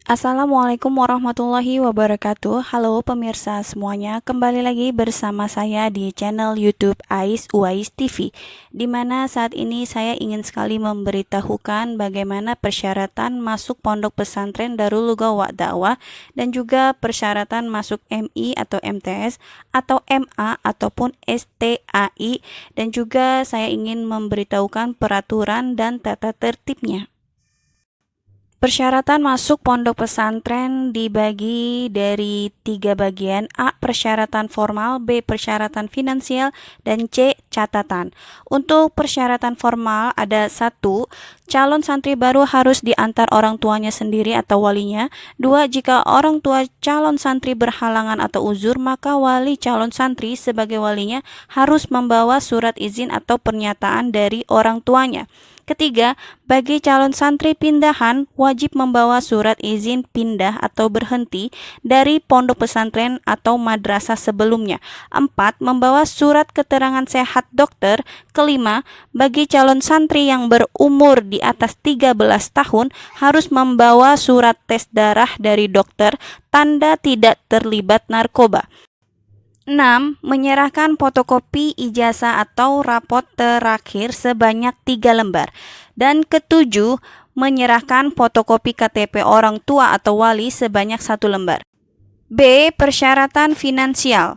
Assalamualaikum warahmatullahi wabarakatuh. Halo pemirsa semuanya, kembali lagi bersama saya di channel YouTube Ais Uwais TV, di mana saat ini saya ingin sekali memberitahukan bagaimana persyaratan masuk Pondok Pesantren Darul Lugha Dakwah dan juga persyaratan masuk MI atau MTS atau MA ataupun STAI, dan juga saya ingin memberitahukan peraturan dan tata tertibnya. Persyaratan masuk pondok pesantren dibagi dari 3 bagian: A. Persyaratan formal, B. Persyaratan finansial, dan C. Catatan. Untuk persyaratan formal ada 1. Calon santri baru harus diantar orang tuanya sendiri atau walinya. 2. Jika orang tua calon santri berhalangan atau uzur, maka wali calon santri sebagai walinya harus membawa surat izin atau pernyataan dari orang tuanya. Ketiga, bagi calon santri pindahan wajib membawa surat izin pindah atau berhenti dari pondok pesantren atau madrasah sebelumnya. 4. Membawa surat keterangan sehat dokter. Kelima, bagi calon santri yang berumur di atas 13 tahun harus membawa surat tes darah dari dokter tanda tidak terlibat narkoba. 6. Menyerahkan fotokopi ijazah atau rapot terakhir sebanyak 3 lembar. Dan ketujuh, menyerahkan fotokopi KTP orang tua atau wali sebanyak 1 lembar. B. Persyaratan finansial.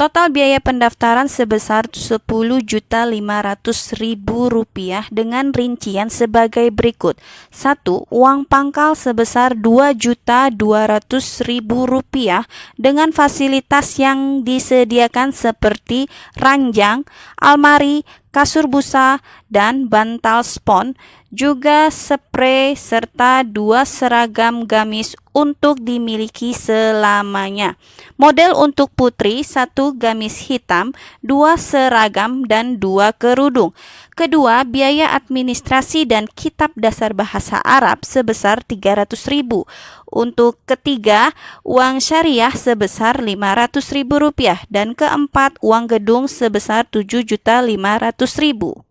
Total biaya pendaftaran sebesar Rp10.500.000 dengan rincian sebagai berikut. 1. Uang pangkal sebesar Rp2.200.000 dengan fasilitas yang disediakan seperti ranjang, almari, kasur busa, dan bantal spons, juga spray serta 2 seragam gamis untuk dimiliki selamanya. Model untuk putri 1 gamis hitam, 2 seragam, dan 2 kerudung. Kedua, biaya administrasi dan kitab dasar bahasa Arab sebesar Rp300.000. Untuk ketiga, uang syariah sebesar Rp500.000. Dan keempat, uang gedung sebesar Rp7.500.000.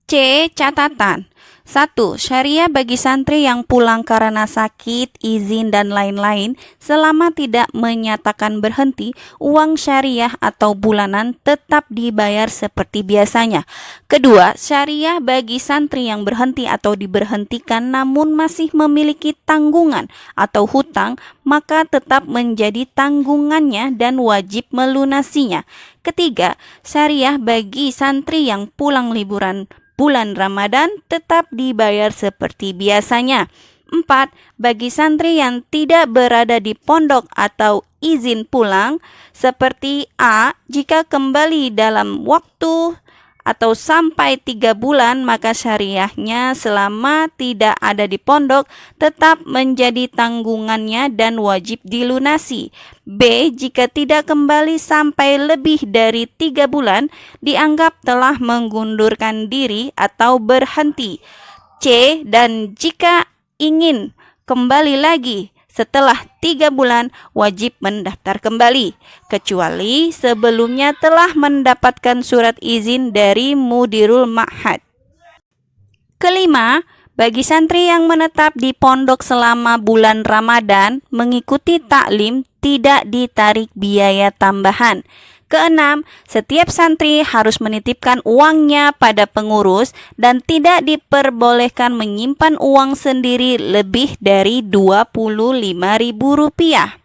C. Catatan. 1. Syariah bagi santri yang pulang karena sakit, izin, dan lain-lain selama tidak menyatakan berhenti, uang syariah atau bulanan tetap dibayar seperti biasanya. Kedua, syariah bagi santri yang berhenti atau diberhentikan namun masih memiliki tanggungan atau hutang, maka tetap menjadi tanggungannya dan wajib melunasinya. Ketiga, syariah bagi santri yang pulang liburan bulan Ramadan tetap dibayar seperti biasanya. 4. Bagi santri yang tidak berada di pondok atau izin pulang, seperti A. Jika kembali dalam waktu atau sampai 3 bulan, maka syariahnya selama tidak ada di pondok tetap menjadi tanggungannya dan wajib dilunasi. B. Jika tidak kembali sampai lebih dari 3 bulan, dianggap telah mengundurkan diri atau berhenti. C. Dan jika ingin kembali lagi setelah 3 bulan, wajib mendaftar kembali, kecuali sebelumnya telah mendapatkan surat izin dari Mudirul Ma'had. Kelima, bagi santri yang menetap di pondok selama bulan Ramadan, mengikuti taklim tidak ditarik biaya tambahan. Keenam, setiap santri harus menitipkan uangnya pada pengurus dan tidak diperbolehkan menyimpan uang sendiri lebih dari Rp25.000.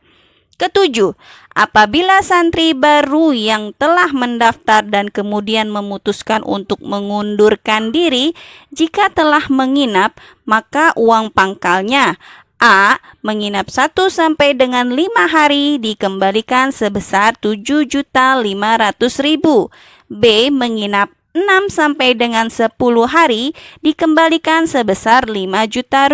Ketujuh, apabila santri baru yang telah mendaftar dan kemudian memutuskan untuk mengundurkan diri, jika telah menginap, maka uang pangkalnya A. Menginap 1 sampai dengan 5 hari dikembalikan sebesar Rp7.500.000. B. Menginap 6 sampai dengan 10 hari dikembalikan sebesar Rp5 juta.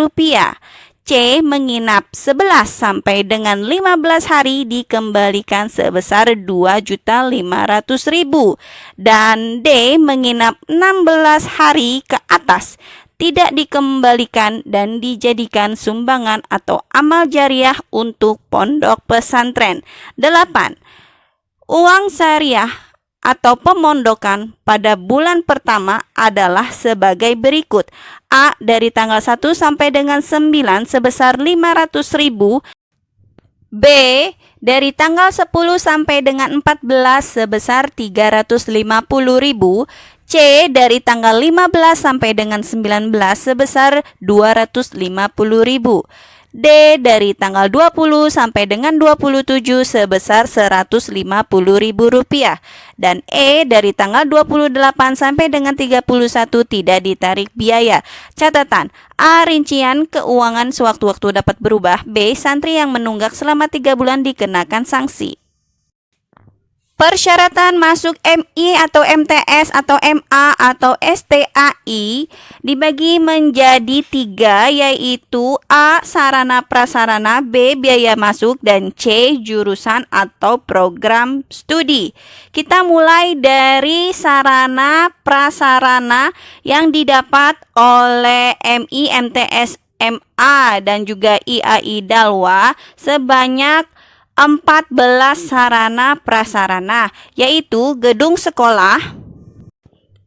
C. Menginap 11 sampai dengan 15 hari dikembalikan sebesar Rp2.500.000. Dan D. Menginap 16 hari ke atas tidak dikembalikan dan dijadikan sumbangan atau amal jariah untuk pondok pesantren. 8. Uang syariah atau pemondokan pada bulan pertama adalah sebagai berikut. A. Dari tanggal 1 sampai dengan 9 sebesar 500.000. B. Dari tanggal 10 sampai dengan 14 sebesar 350.000. C. Dari tanggal 15 sampai dengan 19 sebesar 250.000. D. Dari tanggal 20 sampai dengan 27 sebesar Rp150.000. Dan E. Dari tanggal 28 sampai dengan 31 tidak ditarik biaya. Catatan: A. Rincian keuangan sewaktu-waktu dapat berubah. B. Santri yang menunggak selama 3 bulan dikenakan sanksi. Persyaratan masuk MI atau MTS atau MA atau STAI dibagi menjadi 3, yaitu A. Sarana prasarana, B. Biaya masuk, dan C. Jurusan atau program studi. Kita mulai dari sarana prasarana yang didapat oleh MI, MTS, MA, dan juga IAI Dalwa sebanyak 14 sarana prasarana, yaitu gedung sekolah,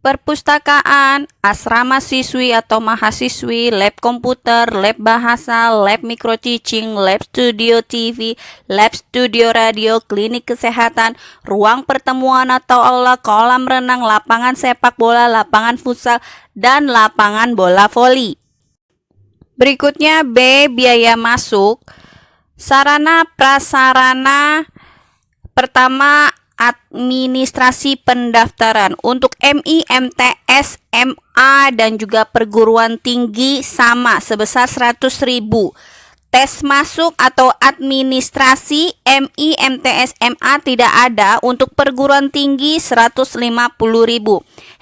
perpustakaan, asrama siswi atau mahasiswi, lab komputer, lab bahasa, lab micro teaching, lab studio TV, lab studio radio, klinik kesehatan, ruang pertemuan atau aula, kolam renang, lapangan sepak bola, lapangan futsal, dan lapangan bola voli. Berikutnya B. Biaya masuk. Sarana prasarana pertama, administrasi pendaftaran untuk MI, MTS, MA, dan juga perguruan tinggi sama sebesar 100.000. Tes masuk atau administrasi MI, MTS, MA tidak ada. Untuk perguruan tinggi 150.000.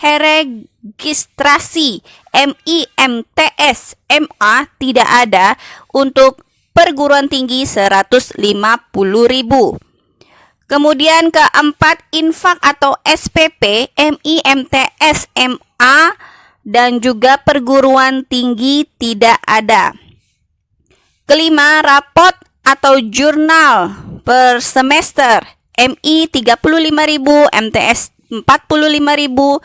Registrasi MI, MTS, MA tidak ada. Untuk perguruan tinggi 150.000. Kemudian keempat, infak atau SPP MI, MTS, MA, dan juga perguruan tinggi tidak ada. Kelima, rapot atau jurnal per semester MI 35.000, MTS 45.000,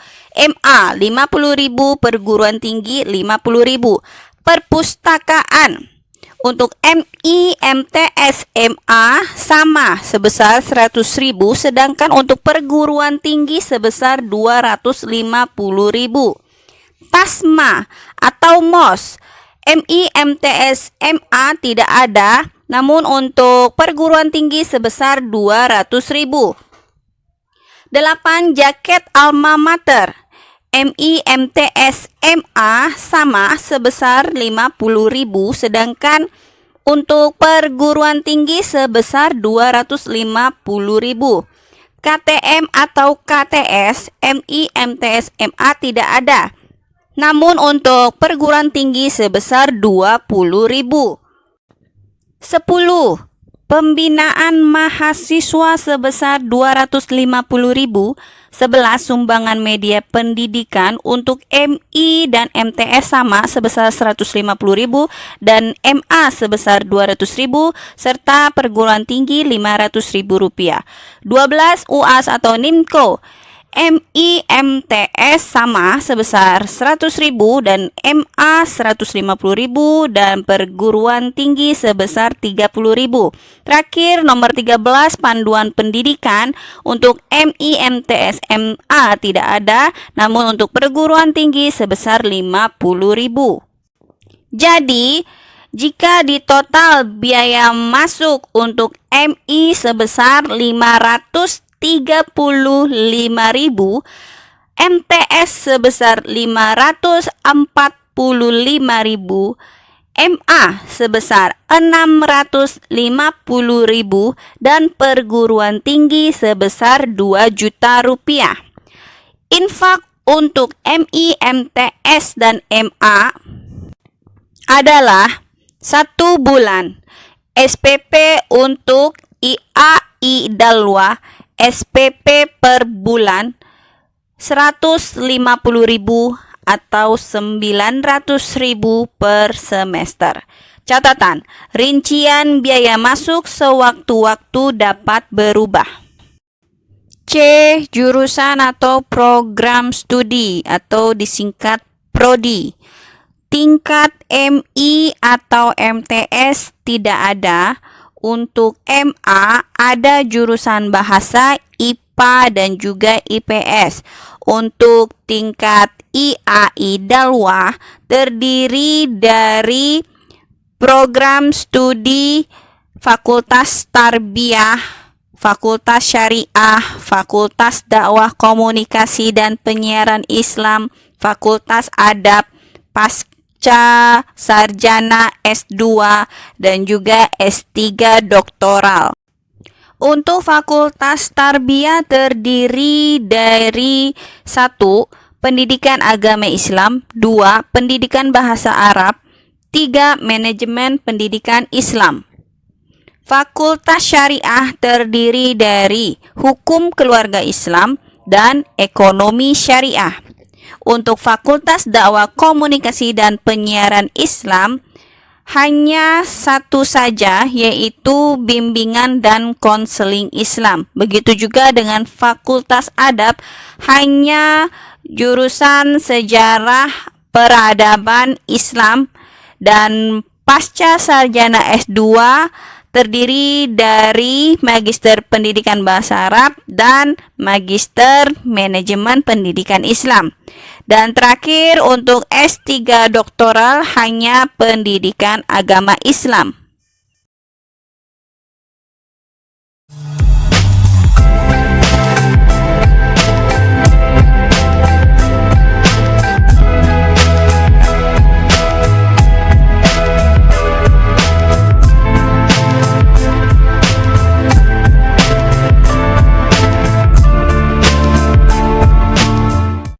MA 50.000, perguruan tinggi 50.000. Perpustakaan untuk MI, MTS, MA sama sebesar 100.000, sedangkan untuk perguruan tinggi sebesar 250.000. TASMA atau MOS MI, MTS, MA tidak ada, namun untuk perguruan tinggi sebesar 200.000. 8. Jaket alma mater MI, MTS, MA sama sebesar 50.000, sedangkan untuk perguruan tinggi sebesar 250.000. KTM atau KTS MI, MTS, MA tidak ada, namun untuk perguruan tinggi sebesar 20.000. 10. Pembinaan mahasiswa sebesar 250.000. 11. Sumbangan media pendidikan untuk MI dan MTS sama sebesar 150.000 dan MA sebesar 200.000 serta perguruan tinggi Rp500.000. 12. UAS atau NIMCO MI, MTS sama sebesar 100.000 dan MA 150.000 dan perguruan tinggi sebesar 30.000. Terakhir, nomor 13, panduan pendidikan untuk MI, MTS, MA tidak ada, namun untuk perguruan tinggi sebesar 50.000. Jadi, jika ditotal biaya masuk untuk MI sebesar 535.000, MTS sebesar 545.000, MA sebesar 650.000 dan perguruan tinggi sebesar 2 juta rupiah. Infak untuk MI, MTS, dan MA adalah 1 bulan. SPP untuk IAI Dalwa SPP per bulan 150.000 atau 900.000 per semester. Catatan, rincian biaya masuk sewaktu-waktu dapat berubah. C. Jurusan atau program studi atau disingkat prodi. Tingkat MI atau MTS tidak ada. Untuk MA ada jurusan bahasa, IPA dan juga IPS. Untuk tingkat IAI Dalwah terdiri dari program studi Fakultas Tarbiyah, Fakultas Syariah, Fakultas Dakwah Komunikasi dan Penyiaran Islam, Fakultas Adab, Pasca Sarjana S2 dan juga S3 doktoral. Untuk Fakultas Tarbiyah terdiri dari 1. Pendidikan Agama Islam, 2. Pendidikan Bahasa Arab, 3. Manajemen Pendidikan Islam. Fakultas Syariah terdiri dari Hukum Keluarga Islam dan Ekonomi Syariah. Untuk Fakultas Dakwah Komunikasi dan Penyiaran Islam hanya satu saja, yaitu Bimbingan dan Konseling Islam. Begitu juga dengan Fakultas Adab, hanya jurusan Sejarah Peradaban Islam, dan Pasca Sarjana S2 terdiri dari Magister Pendidikan Bahasa Arab dan Magister Manajemen Pendidikan Islam. Dan terakhir untuk S3 doktoral hanya Pendidikan Agama Islam.